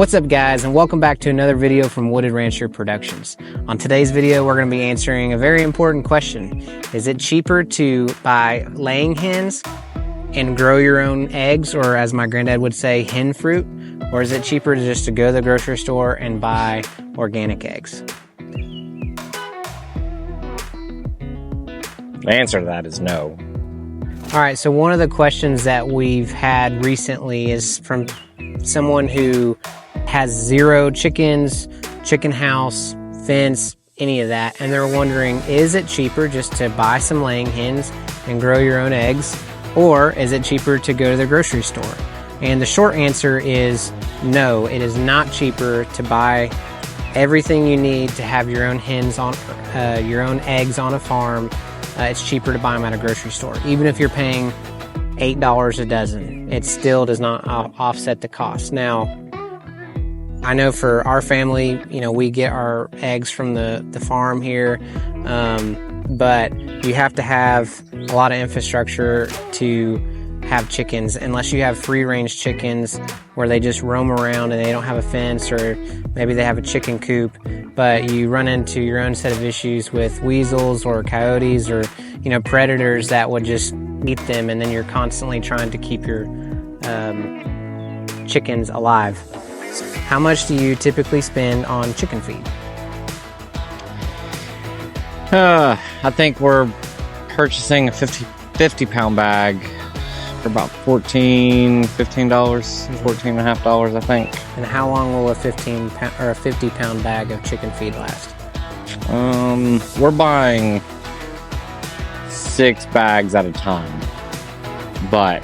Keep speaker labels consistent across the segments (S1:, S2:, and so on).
S1: What's up guys, and welcome back to another video from Wooded Rancher Productions. On today's video, we're going to be answering a very important question. Is it cheaper to buy laying hens and grow your own eggs, or as my granddad would say, hen fruit? Or is it cheaper just to go to the grocery store and buy organic eggs?
S2: The answer to that is no.
S1: All right, so one of the questions that we've had recently is from someone who has 0 chickens, chicken house, fence, any of that, and they're wondering, is it cheaper just to buy some laying hens and grow your own eggs, or is it cheaper to go to the grocery store? And the short answer is no, it is not cheaper to buy everything you need to have your own hens on, your own eggs on a farm. It's cheaper to buy them at a grocery store. Even if you're paying $8 a dozen, it still does not offset the cost. Now, I know for our family, we get our eggs from the farm here, but you have to have a lot of infrastructure to have chickens, unless you have free-range chickens where they just roam around and they don't have a fence, or maybe they have a chicken coop, but you run into your own set of issues with weasels or coyotes or predators that would just eat them, and then you're constantly trying to keep your chickens alive. How much do you typically spend on chicken feed?
S2: I think we're purchasing a 50 pound bag for about $15, $14.50, I think.
S1: And how long will a 50 pound bag of chicken feed last?
S2: We're buying 6 bags at a time, but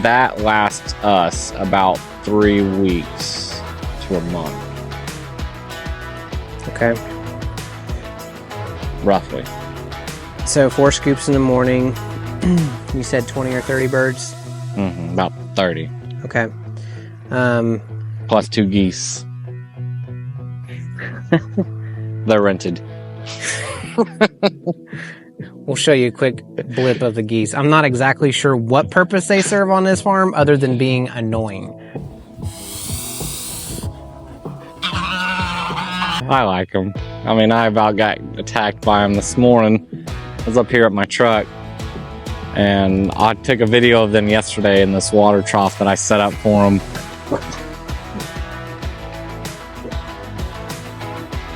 S2: that lasts us about 3 weeks to a month.
S1: Okay.
S2: Roughly.
S1: So 4 scoops in the morning. You said 20 or 30 birds?
S2: About 30.
S1: Okay.
S2: Plus 2 geese. They're rented.
S1: We'll show you a quick blip of the geese. I'm not exactly sure what purpose they serve on this farm other than being annoying.
S2: I like them. I mean, I about got attacked by them this morning. I was up here at my truck, and I took a video of them yesterday in this water trough that I set up for them.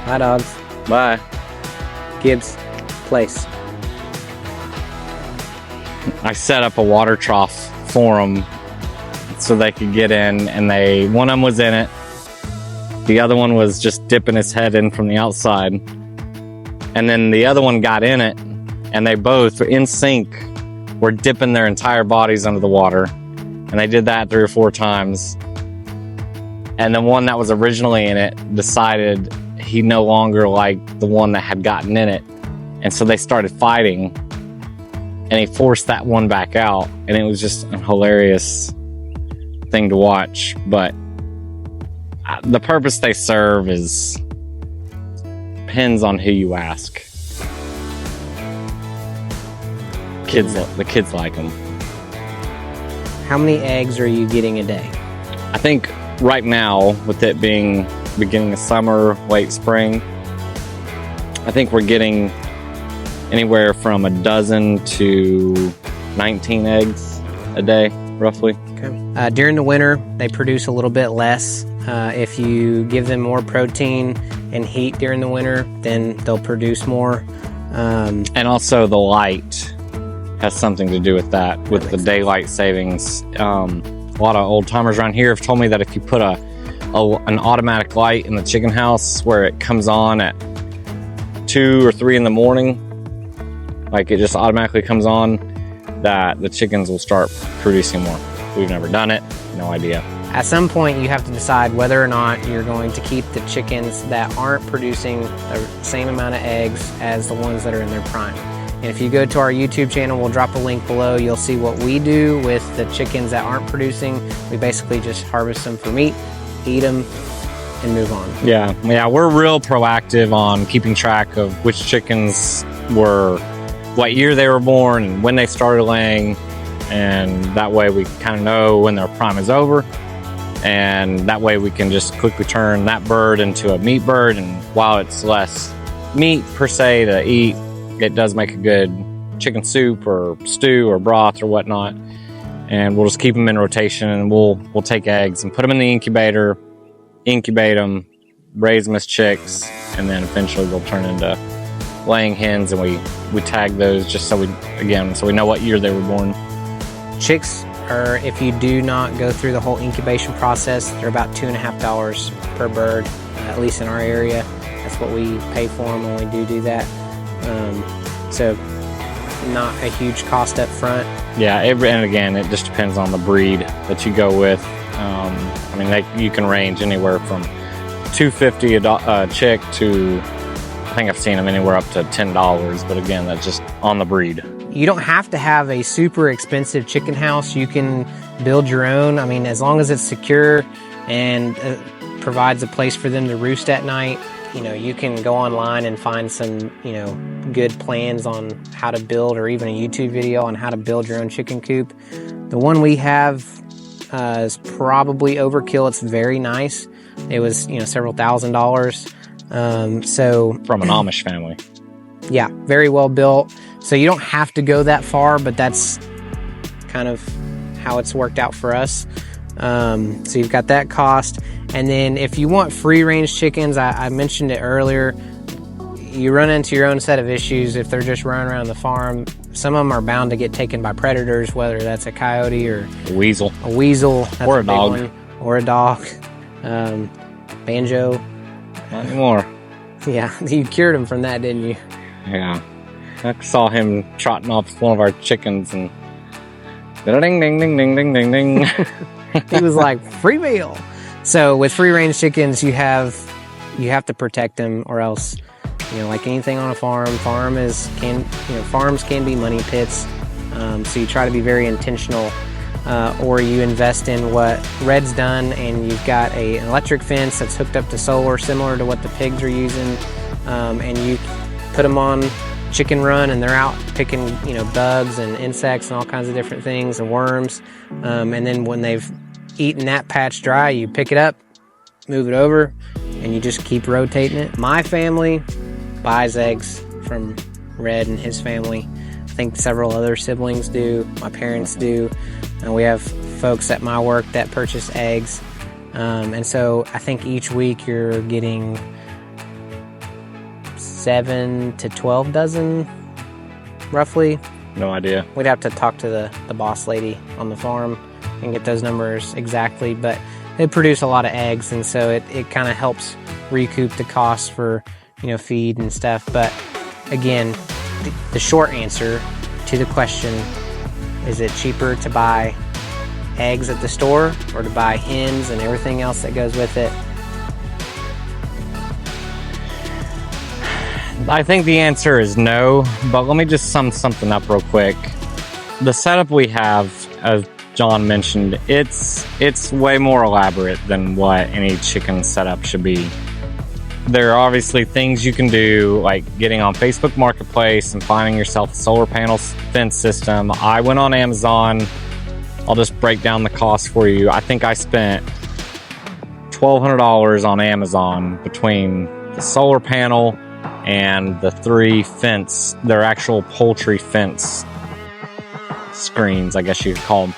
S1: Bye, dogs.
S2: Bye.
S1: Gibbs, place.
S2: I set up a water trough for them so they could get in, and one of them was in it. The other one was just dipping his head in from the outside. And then the other one got in it, and they both, in sync, were dipping their entire bodies under the water. And they did that 3 or 4 times. And the one that was originally in it decided he no longer liked the one that had gotten in it. And so they started fighting, and he forced that one back out. And it was just a hilarious thing to watch. But the purpose they serve depends on who you ask. The kids like them.
S1: How many eggs are you getting a day?
S2: I think right now, with it being beginning of summer, late spring, I think we're getting anywhere from 12 to 19 eggs a day, roughly.
S1: Okay. During the winter, they produce a little bit less. If you give them more protein and heat during the winter, then they'll produce more.
S2: And also the light has something to do with that, with the daylight savings. A lot of old timers around here have told me that if you put an automatic light in the chicken house where it comes on at 2 or 3 in the morning, like it just automatically comes on, that the chickens will start producing more. We've never done it, no idea.
S1: At some point, you have to decide whether or not you're going to keep the chickens that aren't producing the same amount of eggs as the ones that are in their prime. And if you go to our YouTube channel, we'll drop a link below. You'll see what we do with the chickens that aren't producing. We basically just harvest them for meat, eat them, and move on.
S2: Yeah, we're real proactive on keeping track of which chickens what year they were born and when they started laying. And that way we kind of know when their prime is over. And that way we can just quickly turn that bird into a meat bird. And while it's less meat per se to eat, it does make a good chicken soup or stew or broth or whatnot. And we'll just keep them in rotation, and we'll take eggs and put them in the incubator, incubate them, raise them as chicks, and then eventually they'll turn into laying hens, and we tag those just so we know what year they were born.
S1: Chicks are, if you do not go through the whole incubation process, they're about $2.50 per bird, at least in our area. That's what we pay for them when we do that. So not a huge cost up front.
S2: Yeah, and again, it just depends on the breed that you go with. I mean, you can range anywhere from $2.50 a chick to, I think I've seen them anywhere up to $10, but again, that's just on the breed.
S1: You don't have to have a super expensive chicken house. You can build your own. I mean, as long as it's secure and provides a place for them to roost at night, you can go online and find some, good plans on how to build, or even a YouTube video on how to build your own chicken coop. The one we have is probably overkill. It's very nice. It was, several $1,000s. So
S2: from an Amish family.
S1: Yeah, very well built. So you don't have to go that far, but that's kind of how it's worked out for us. So you've got that cost. And then if you want free-range chickens, I mentioned it earlier, you run into your own set of issues if they're just running around the farm. Some of them are bound to get taken by predators, whether that's a coyote or
S2: a weasel.
S1: That's
S2: or a dog.
S1: One. Or a dog. Banjo.
S2: Not anymore.
S1: Yeah, you cured him from that, didn't you?
S2: Yeah. I saw him trotting off one of our chickens and ding, ding, ding, ding, ding, ding, ding.
S1: He was like, free meal. So with free-range chickens, you have to protect them, or else, like anything on a farm, farms can be money pits. So you try to be very intentional, or you invest in what Red's done, and you've got an electric fence that's hooked up to solar, similar to what the pigs are using, and you put them on chicken run, and they're out picking, bugs and insects and all kinds of different things and worms. And then when they've eaten that patch dry, you pick it up, move it over, and you just keep rotating it. My family buys eggs from Red and his family. I think several other siblings do. My parents do. And we have folks at my work that purchase eggs. And so I think each week you're getting 7 to 12 dozen, roughly.
S2: No idea.
S1: We'd have to talk to the boss lady on the farm and get those numbers exactly, but they produce a lot of eggs, and so it kind of helps recoup the cost for feed and stuff. But again, the short answer to the question, is it cheaper to buy eggs at the store or to buy hens and everything else that goes with it?
S2: I think the answer is no, but let me just sum something up real quick. The setup we have, as John mentioned, it's way more elaborate than what any chicken setup should be. There are obviously things you can do, like getting on Facebook Marketplace and finding yourself a solar panel fence system. I went on Amazon. I'll just break down the cost for you. I think I spent $1,200 on Amazon between the solar panel and the 3 fence, their actual poultry fence screens, I guess you could call them.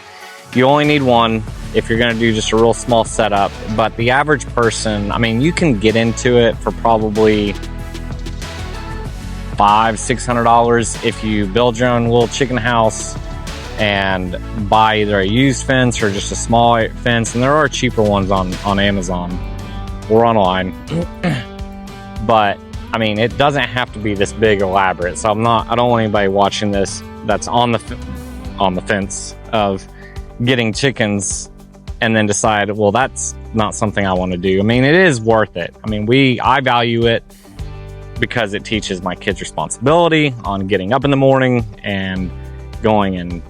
S2: You only need one if you're going to do just a real small setup, but the average person, I mean, you can get into it for probably $500-$600 if you build your own little chicken house and buy either a used fence or just a small fence. And there are cheaper ones on Amazon or online. But I mean, it doesn't have to be this big elaborate. So I don't want anybody watching this that's on the fence of getting chickens and then decide, well, that's not something I want to do. I mean, it is worth it. I mean, I value it because it teaches my kids responsibility on getting up in the morning and going and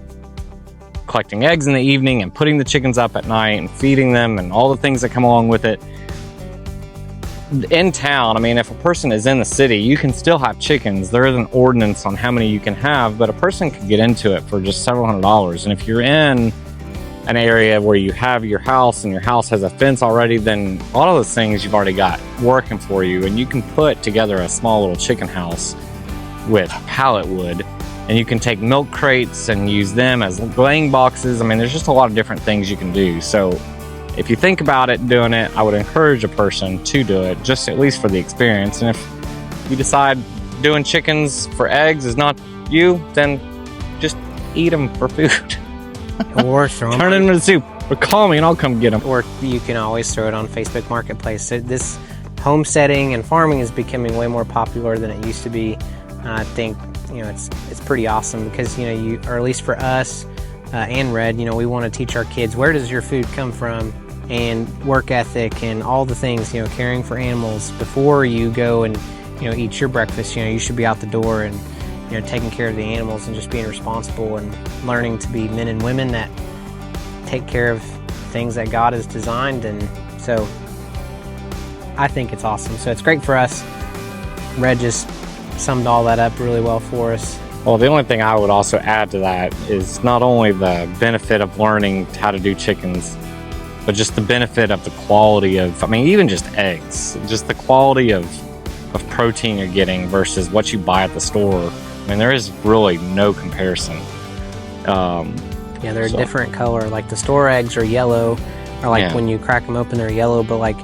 S2: collecting eggs in the evening and putting the chickens up at night and feeding them and all the things that come along with it. In town, I mean, if a person is in the city, you can still have chickens. There is an ordinance on how many you can have, but a person could get into it for just several $100s. And if you're in an area where you have your house and your house has a fence already, then a lot of those things you've already got working for you, and you can put together a small little chicken house with pallet wood, and you can take milk crates and use them as laying boxes. I mean, there's just a lot of different things you can do. So if you think about it, doing it, I would encourage a person to do it, just at least for the experience. And if you decide doing chickens for eggs is not you, then just eat them for food.
S1: Or throw them
S2: Turn it into soup, or call me and I'll come get them.
S1: Or you can always throw it on Facebook Marketplace. So this homesteading and farming is becoming way more popular than it used to be. I think, you know, it's pretty awesome because, you know, or at least for us and Red, you know, we want to teach our kids, where does your food come from, and work ethic and all the things, you know, caring for animals before you go and, you know, eat your breakfast. You know, you should be out the door and, you know, taking care of the animals and just being responsible and learning to be men and women that take care of things that God has designed. And so I think it's awesome. So it's great for us. Red just summed all that up really well for us.
S2: Well, the only thing I would also add to that is not only the benefit of learning how to do chickens, but just the benefit of the quality of, I mean, even just eggs, just the quality of protein you're getting versus what you buy at the store. I mean, there is really no comparison.
S1: Yeah, they're a different color. Like the store eggs are yellow, or like when you crack them open, they're yellow, but like,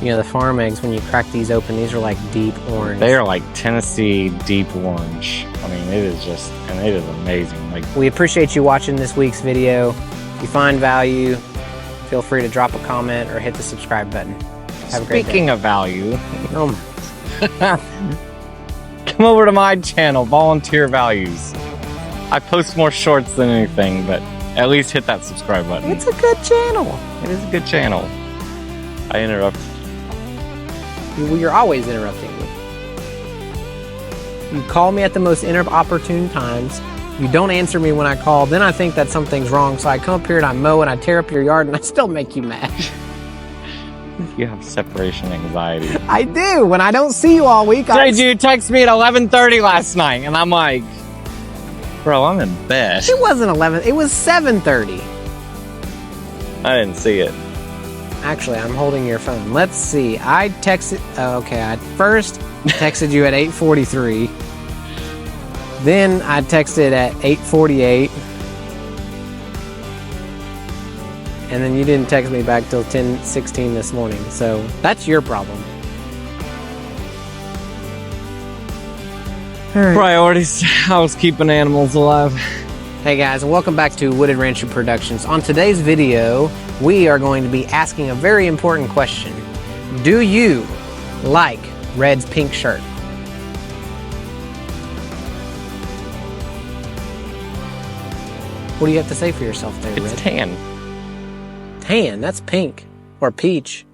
S1: you know, the farm eggs, when you crack these open, these are like deep orange.
S2: They are like Tennessee deep orange. I mean, it is just, and it is amazing. Like,
S1: we appreciate you watching this week's video. If you find value, feel free to drop a comment or hit the subscribe button. Have a great day.
S2: Speaking of value, come over to my channel, Volunteer Values. I post more shorts than anything, but at least hit that subscribe button.
S1: It's a good channel.
S2: It is a good channel. I interrupt.
S1: You're always interrupting me. You call me at the most inopportune times. You don't answer me when I call. Then I think that something's wrong. So I come up here and I mow and I tear up your yard and I still make you mad.
S2: You have separation anxiety.
S1: I do. When I don't see you all week,
S2: Did you text me at 11:30 last night? And I'm like, bro, I'm in bed.
S1: It wasn't 11. It was 7:30.
S2: I didn't see it.
S1: Actually, I'm holding your phone. Let's see. I texted... okay, I first texted you at 8:43. Then I texted at 8:48. And then you didn't text me back till 10:16 this morning. So that's your problem. All right.
S2: Priorities. Housekeeping animals alive.
S1: Hey guys, and welcome back to Wooded Rancher Productions. On today's video, we are going to be asking a very important question. Do you like Red's pink shirt? What do you have to say for yourself there, Red?
S2: It's tan.
S1: Tan, that's pink. Or peach.